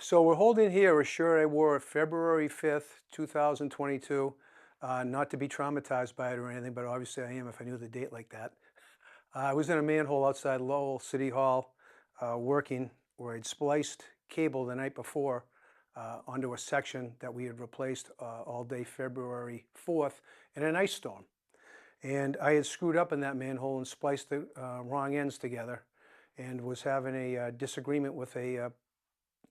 So we're holding here a shirt I wore February 5th, 2022. Not to be traumatized by it or anything, but obviously I am if I knew the date like that. I was in a manhole outside Lowell City Hall working where I'd spliced cable the night before onto a section that we had replaced all day February 4th in an ice storm. And I had screwed up in that manhole and spliced the wrong ends together and was having a disagreement with a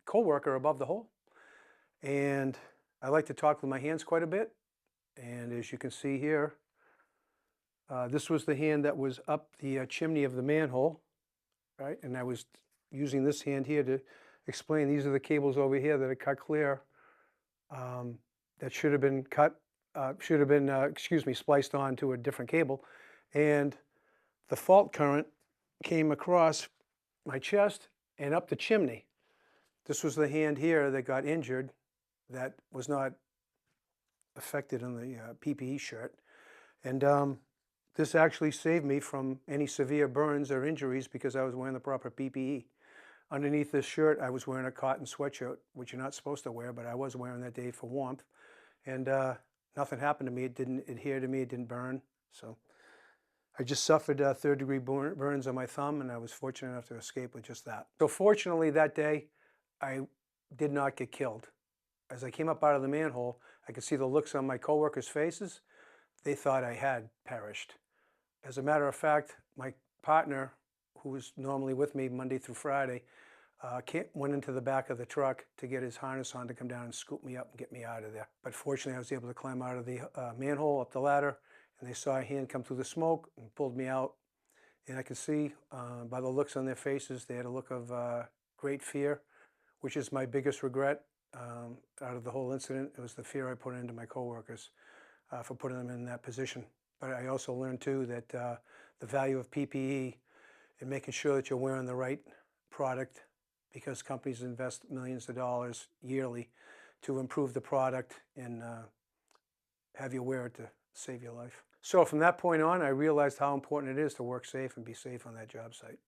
coworker above the hole. And I like to talk with my hands quite a bit. And as you can see here, this was the hand that was up the chimney of the manhole, right? And I was using this hand here to explain these are the cables over here that are cut clear that should have been excuse me, spliced onto a different cable. And the fault current came across my chest and up the chimney. This was the hand here that got injured that was not affected in the PPE shirt. And this actually saved me from any severe burns or injuries because I was wearing the proper PPE. Underneath this shirt, I was wearing a cotton sweatshirt, which you're not supposed to wear, but I was wearing that day for warmth. And nothing happened to me. It didn't adhere to me. It didn't burn. So I just suffered third-degree burns on my thumb, and I was fortunate enough to escape with just that. So fortunately, that day, I did not get killed. As I came up out of the manhole, I could see the looks on my coworkers' faces. They thought I had perished. As a matter of fact, my partner, who was normally with me Monday through Friday, went into the back of the truck to get his harness on to come down and scoop me up and get me out of there. But fortunately, I was able to climb out of the manhole, up the ladder, and they saw a hand come through the smoke and pulled me out. And I could see by the looks on their faces, they had a look of great fear, which is my biggest regret out of the whole incident. It was the fear I put into my coworkers for putting them in that position. But I also learned too that the value of PPE and making sure that you're wearing the right product, because companies invest millions of dollars yearly to improve the product and have you wear it to save your life. So from that point on, I realized how important it is to work safe and be safe on that job site.